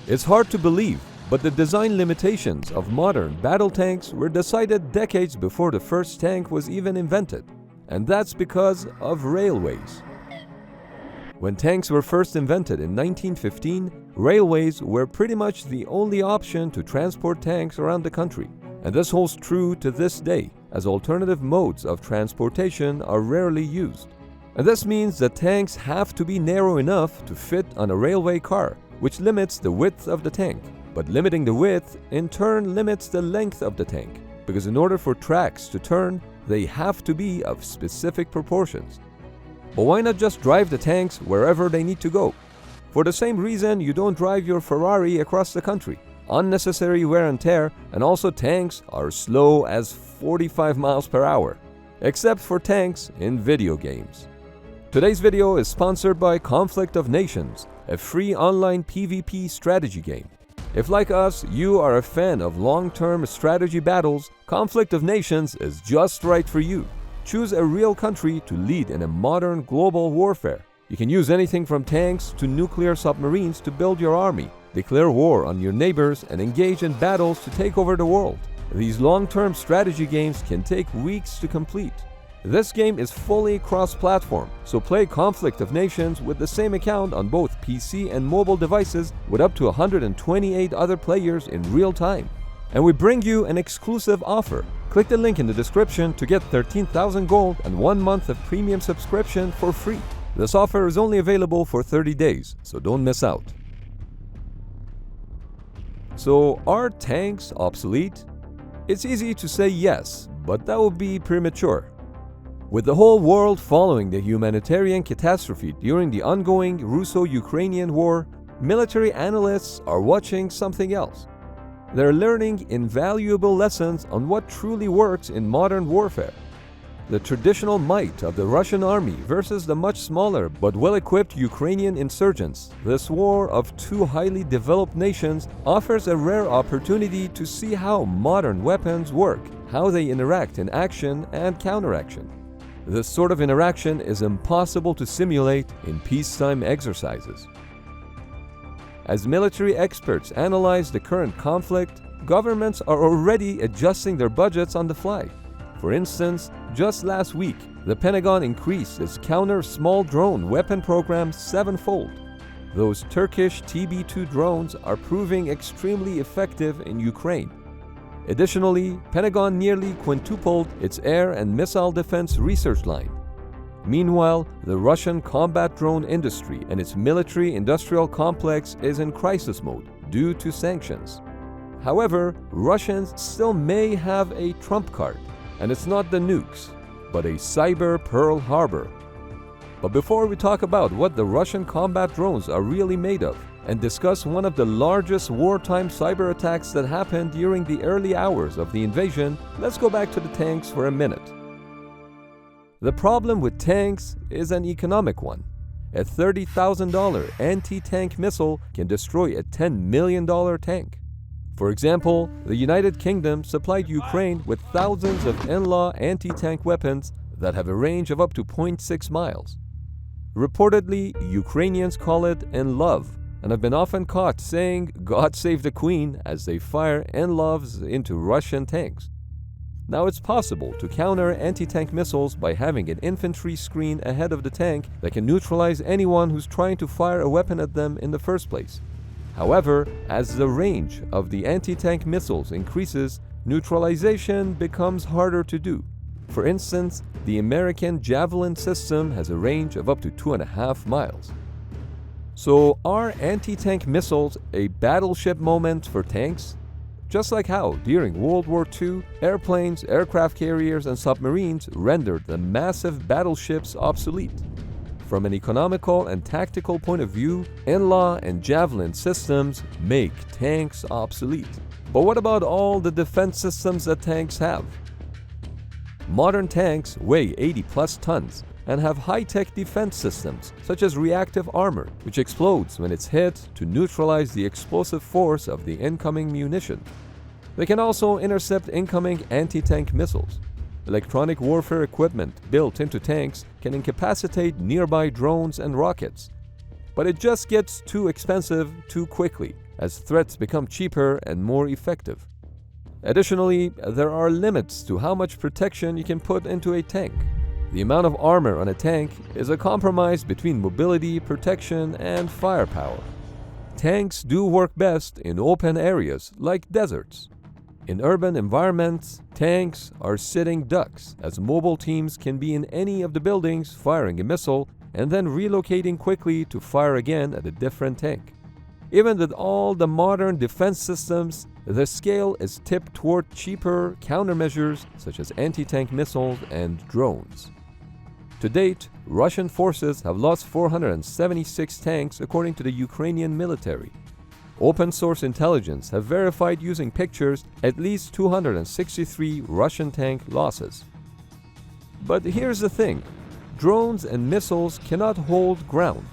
It's hard to believe, but the design limitations of modern battle tanks were decided decades before the first tank was even invented, and that's because of railways. When tanks were first invented in 1915, railways were pretty much the only option to transport tanks around the country, and this holds true to this day, as alternative modes of transportation are rarely used. And this means that tanks have to be narrow enough to fit on a railway car, which limits the width of the tank. But limiting the width, in turn, limits the length of the tank, because in order for tracks to turn, they have to be of specific proportions. But why not just drive the tanks wherever they need to go? For the same reason you don't drive your Ferrari across the country. Unnecessary wear and tear, and also tanks are slow as 45 miles per hour, except for tanks in video games. Today's video is sponsored by Conflict of Nations, a free online PvP strategy game. If, like us, you are a fan of long-term strategy battles, Conflict of Nations is just right for you. Choose a real country to lead in a modern global warfare. You can use anything from tanks to nuclear submarines to build your army, declare war on your neighbors, and engage in battles to take over the world. These long-term strategy games can take weeks to complete. This game is fully cross-platform, so play Conflict of Nations with the same account on both PC and mobile devices with up to 128 other players in real time. And we bring you an exclusive offer. Click the link in the description to get 13,000 gold and 1 month of premium subscription for free. This offer is only available for 30 days, so don't miss out. So, are tanks obsolete? It's easy to say yes, but that would be premature. With the whole world following the humanitarian catastrophe during the ongoing Russo-Ukrainian war, military analysts are watching something else. They're learning invaluable lessons on what truly works in modern warfare. The traditional might of the Russian army versus the much smaller but well-equipped Ukrainian insurgents, this war of two highly developed nations offers a rare opportunity to see how modern weapons work, how they interact in action and counteraction. This sort of interaction is impossible to simulate in peacetime exercises. As military experts analyze the current conflict, governments are already adjusting their budgets on the fly. For instance, just last week, the Pentagon increased its counter-small drone weapon program 7-fold. Those Turkish TB2 drones are proving extremely effective in Ukraine. Additionally, Pentagon nearly quintupled its air and missile defense research line. Meanwhile, the Russian combat drone industry and its military-industrial complex is in crisis mode due to sanctions. However, Russians still may have a trump card, and it's not the nukes, but a cyber Pearl Harbor. But before we talk about what the Russian combat drones are really made of, and discuss one of the largest wartime cyber attacks that happened during the early hours of the invasion, let's go back to the tanks for a minute. The problem with tanks is an economic one. A $30,000 anti-tank missile can destroy a $10 million tank. For example, the United Kingdom supplied Ukraine with thousands of NLAW anti-tank weapons that have a range of up to 0.6 miles. Reportedly, Ukrainians call it NLAW, and have been often caught saying "God save the Queen" as they fire NLAWs into Russian tanks. Now, it's possible to counter anti-tank missiles by having an infantry screen ahead of the tank that can neutralize anyone who's trying to fire a weapon at them in the first place. However, as the range of the anti-tank missiles increases, neutralization becomes harder to do. For instance, the American Javelin system has a range of up to 2.5 miles. So, are anti-tank missiles a battleship moment for tanks? Just like how, during World War II, airplanes, aircraft carriers, and submarines rendered the massive battleships obsolete. From an economical and tactical point of view, NLAW and Javelin systems make tanks obsolete. But what about all the defense systems that tanks have? Modern tanks weigh 80+ tons and have high-tech defense systems, such as reactive armor, which explodes when it's hit to neutralize the explosive force of the incoming munition. They can also intercept incoming anti-tank missiles. Electronic warfare equipment built into tanks can incapacitate nearby drones and rockets. But it just gets too expensive too quickly, as threats become cheaper and more effective. Additionally, there are limits to how much protection you can put into a tank. The amount of armor on a tank is a compromise between mobility, protection, and firepower. Tanks do work best in open areas like deserts. In urban environments, tanks are sitting ducks, as mobile teams can be in any of the buildings firing a missile and then relocating quickly to fire again at a different tank. Even with all the modern defense systems, the scale is tipped toward cheaper countermeasures such as anti-tank missiles and drones. To date, Russian forces have lost 476 tanks according to the Ukrainian military. Open-source intelligence have verified using pictures at least 263 Russian tank losses. But here's the thing, drones and missiles cannot hold ground.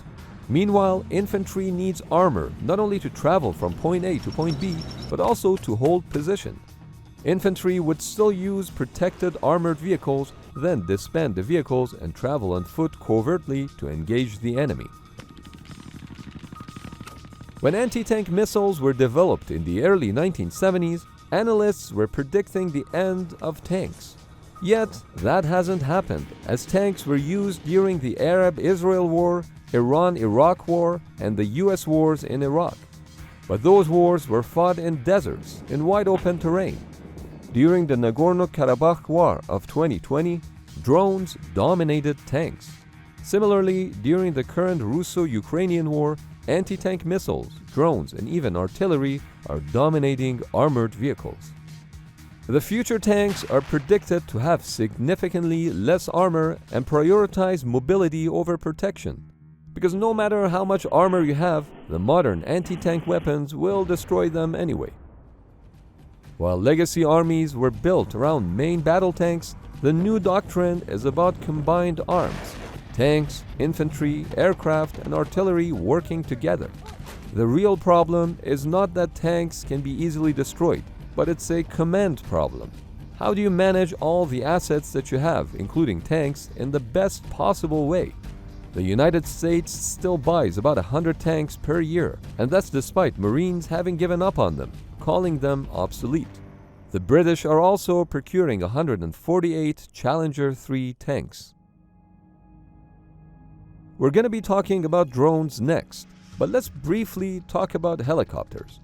Meanwhile, infantry needs armor not only to travel from point A to point B, but also to hold position. Infantry would still use protected armored vehicles, then disband the vehicles and travel on foot covertly to engage the enemy. When anti-tank missiles were developed in the early 1970s, analysts were predicting the end of tanks. Yet, that hasn't happened, as tanks were used during the Arab-Israel War, Iran-Iraq War, and the US wars in Iraq. But those wars were fought in deserts, in wide-open terrain. During the Nagorno-Karabakh War of 2020, drones dominated tanks. Similarly, during the current Russo-Ukrainian War, anti-tank missiles, drones, and even artillery are dominating armored vehicles. The future tanks are predicted to have significantly less armor and prioritize mobility over protection. Because no matter how much armor you have, the modern anti-tank weapons will destroy them anyway. While legacy armies were built around main battle tanks, the new doctrine is about combined arms. Tanks, infantry, aircraft, and artillery working together. The real problem is not that tanks can be easily destroyed, but it's a command problem. How do you manage all the assets that you have, including tanks, in the best possible way? The United States still buys about 100 tanks per year, and that's despite Marines having given up on them, calling them obsolete. The British are also procuring 148 Challenger 3 tanks. We're going to be talking about drones next, but let's briefly talk about helicopters.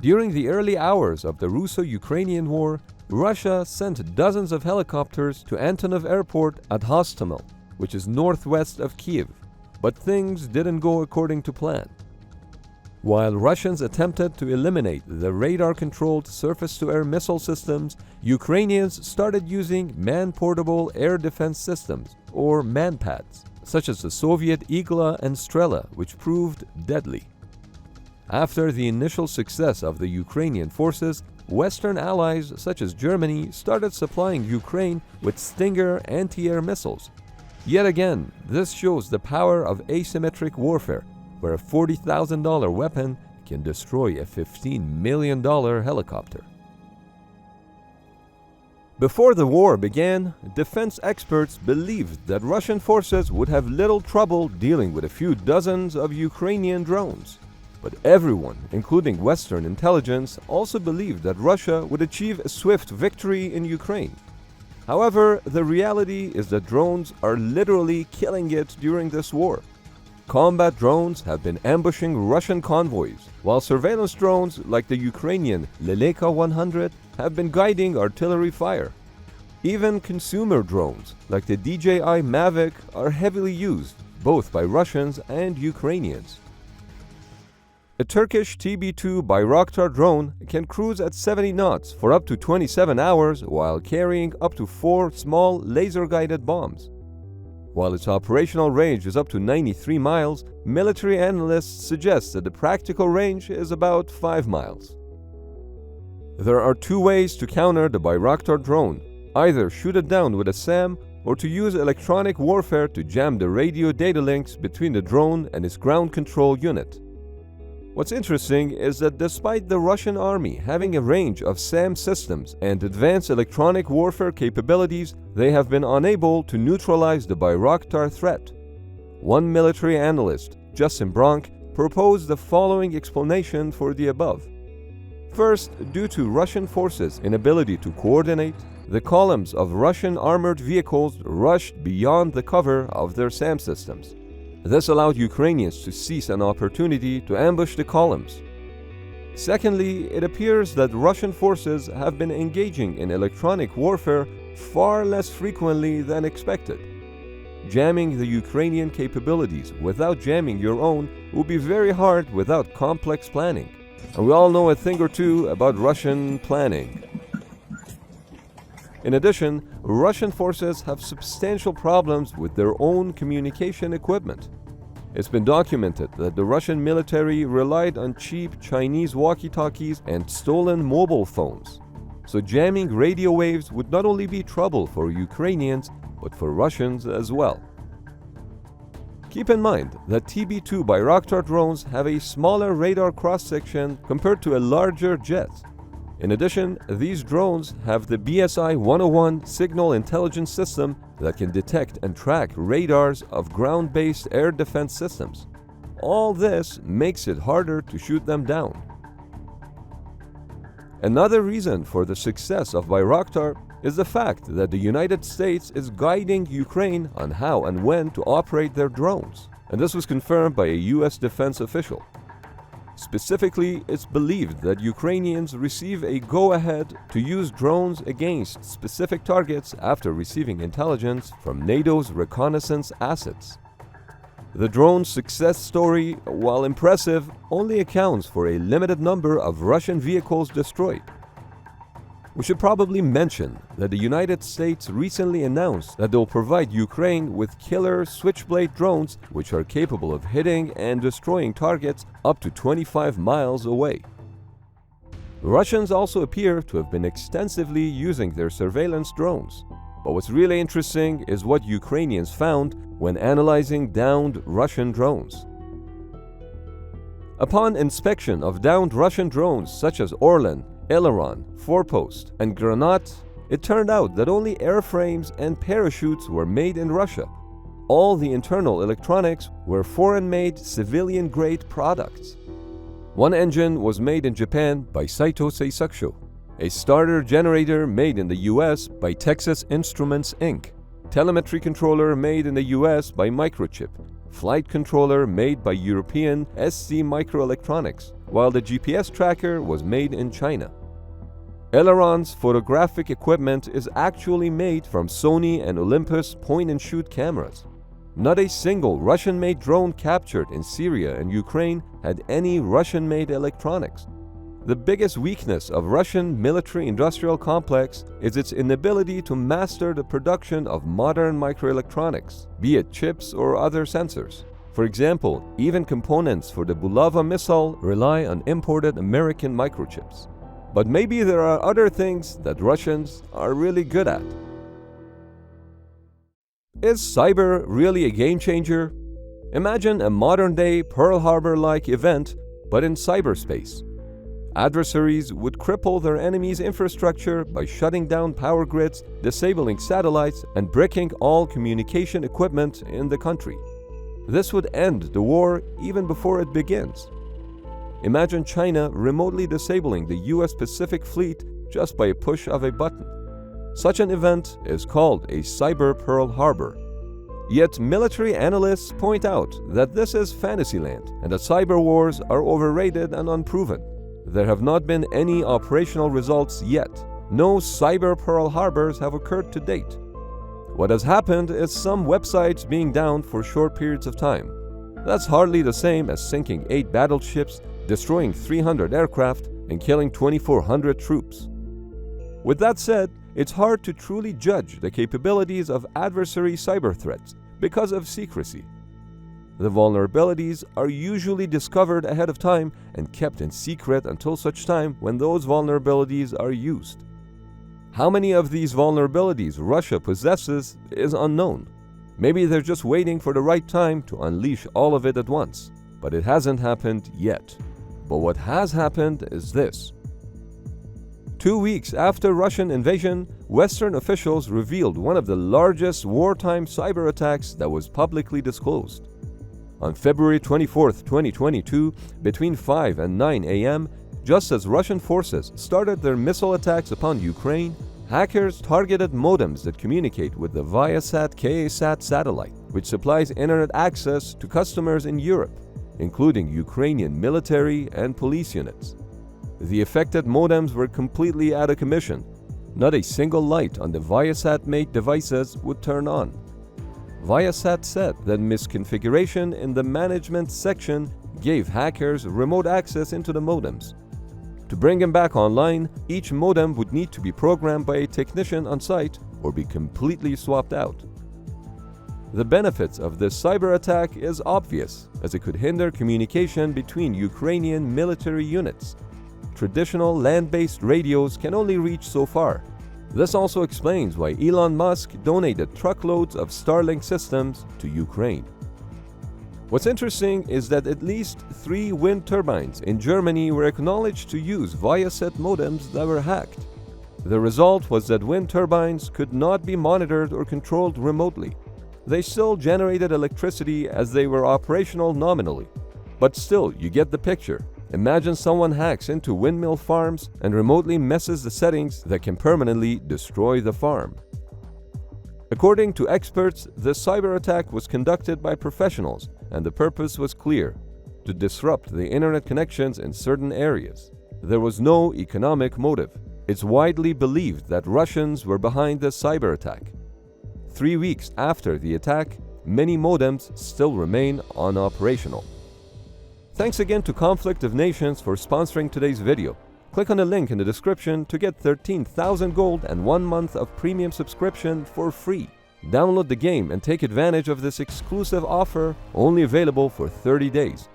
During the early hours of the Russo-Ukrainian War, Russia sent dozens of helicopters to Antonov Airport at Hostomel, which is northwest of Kiev, but things didn't go according to plan. While Russians attempted to eliminate the radar-controlled surface-to-air missile systems, Ukrainians started using man-portable air defense systems, or MANPADs, such as the Soviet Igla and Strela, which proved deadly. After the initial success of the Ukrainian forces, Western allies such as Germany started supplying Ukraine with Stinger anti-air missiles. Yet again, this shows the power of asymmetric warfare, where a $40,000 weapon can destroy a $15 million helicopter. Before the war began, defense experts believed that Russian forces would have little trouble dealing with a few dozens of Ukrainian drones. But everyone, including Western intelligence, also believed that Russia would achieve a swift victory in Ukraine. However, the reality is that drones are literally killing it during this war. Combat drones have been ambushing Russian convoys, while surveillance drones like the Ukrainian Leleka 100 have been guiding artillery fire. Even consumer drones like the DJI Mavic are heavily used, both by Russians and Ukrainians. A Turkish TB2 Bayraktar drone can cruise at 70 knots for up to 27 hours while carrying up to 4 small laser-guided bombs. While its operational range is up to 93 miles, military analysts suggest that the practical range is about 5 miles. There are two ways to counter the Bayraktar drone: either shoot it down with a SAM or to use electronic warfare to jam the radio data links between the drone and its ground control unit. What's interesting is that despite the Russian army having a range of SAM systems and advanced electronic warfare capabilities, they have been unable to neutralize the Bayraktar threat. One military analyst, Justin Bronk, proposed the following explanation for the above. First, due to Russian forces' inability to coordinate, the columns of Russian armored vehicles rushed beyond the cover of their SAM systems. This allowed Ukrainians to seize an opportunity to ambush the columns. Secondly, it appears that Russian forces have been engaging in electronic warfare far less frequently than expected. Jamming the Ukrainian capabilities without jamming your own would be very hard without complex planning. And we all know a thing or two about Russian planning. In addition, Russian forces have substantial problems with their own communication equipment. It's been documented that the Russian military relied on cheap Chinese walkie-talkies and stolen mobile phones. So jamming radio waves would not only be trouble for Ukrainians, but for Russians as well. Keep in mind that TB2 Bayraktar drones have a smaller radar cross-section compared to a larger jet. In addition, these drones have the BSI 101 signal intelligence system that can detect and track radars of ground-based air defense systems. All this makes it harder to shoot them down. Another reason for the success of Bayraktar is the fact that the United States is guiding Ukraine on how and when to operate their drones, and this was confirmed by a US defense official. Specifically, it's believed that Ukrainians receive a go-ahead to use drones against specific targets after receiving intelligence from NATO's reconnaissance assets. The drone's success story, while impressive, only accounts for a limited number of Russian vehicles destroyed. We should probably mention that the United States recently announced that they'll provide Ukraine with killer Switchblade drones which are capable of hitting and destroying targets up to 25 miles away. Russians also appear to have been extensively using their surveillance drones. But what's really interesting is what Ukrainians found when analyzing downed Russian drones. Upon inspection of downed Russian drones such as Orlan, Aileron, Forepost, and Granat, it turned out that only airframes and parachutes were made in Russia. All the internal electronics were foreign-made civilian-grade products. One engine was made in Japan by Saito Seisakusho, a starter generator made in the US by Texas Instruments Inc., telemetry controller made in the US by Microchip, flight controller made by European SC Microelectronics, while the GPS tracker was made in China. Aileron's photographic equipment is actually made from Sony and Olympus point-and-shoot cameras. Not a single Russian-made drone captured in Syria and Ukraine had any Russian-made electronics. The biggest weakness of Russian military-industrial complex is its inability to master the production of modern microelectronics, be it chips or other sensors. For example, even components for the Bulava missile rely on imported American microchips. But maybe there are other things that Russians are really good at. Is cyber really a game changer? Imagine a modern-day Pearl Harbor-like event, but in cyberspace. Adversaries would cripple their enemy's infrastructure by shutting down power grids, disabling satellites, and bricking all communication equipment in the country. This would end the war even before it begins. Imagine China remotely disabling the US Pacific Fleet just by a push of a button. Such an event is called a cyber Pearl Harbor. Yet military analysts point out that this is fantasyland and that cyber wars are overrated and unproven. There have not been any operational results yet. No cyber Pearl Harbors have occurred to date. What has happened is some websites being down for short periods of time. That's hardly the same as sinking 8 battleships, destroying 300 aircraft, and killing 2,400 troops. With that said, it's hard to truly judge the capabilities of adversary cyber threats because of secrecy. The vulnerabilities are usually discovered ahead of time and kept in secret until such time when those vulnerabilities are used. How many of these vulnerabilities Russia possesses is unknown. Maybe they're just waiting for the right time to unleash all of it at once, but it hasn't happened yet. But what has happened is this. 2 weeks after Russian invasion, Western officials revealed one of the largest wartime cyber attacks that was publicly disclosed. On February 24, 2022, between 5 and 9 a.m., just as Russian forces started their missile attacks upon Ukraine, hackers targeted modems that communicate with the Viasat KA-SAT satellite, which supplies internet access to customers in Europe, including Ukrainian military and police units. The affected modems were completely out of commission. Not a single light on the Viasat-made devices would turn on. Viasat said that misconfiguration in the management section gave hackers remote access into the modems. To bring them back online, each modem would need to be programmed by a technician on site or be completely swapped out. The benefits of this cyber attack is obvious, as it could hinder communication between Ukrainian military units. Traditional land-based radios can only reach so far. This also explains why Elon Musk donated truckloads of Starlink systems to Ukraine. What's interesting is that at least 3 wind turbines in Germany were acknowledged to use Viasat modems that were hacked. The result was that wind turbines could not be monitored or controlled remotely. They still generated electricity as they were operational nominally. But still, you get the picture. Imagine someone hacks into windmill farms and remotely messes the settings that can permanently destroy the farm. According to experts, the cyber attack was conducted by professionals, and the purpose was clear: to disrupt the internet connections in certain areas. There was no economic motive. It's widely believed that Russians were behind the cyber attack. 3 weeks after the attack, many modems still remain unoperational. Thanks again to Conflict of Nations for sponsoring today's video. Click on the link in the description to get 13,000 gold and 1 month of premium subscription for free. Download the game and take advantage of this exclusive offer, only available for 30 days.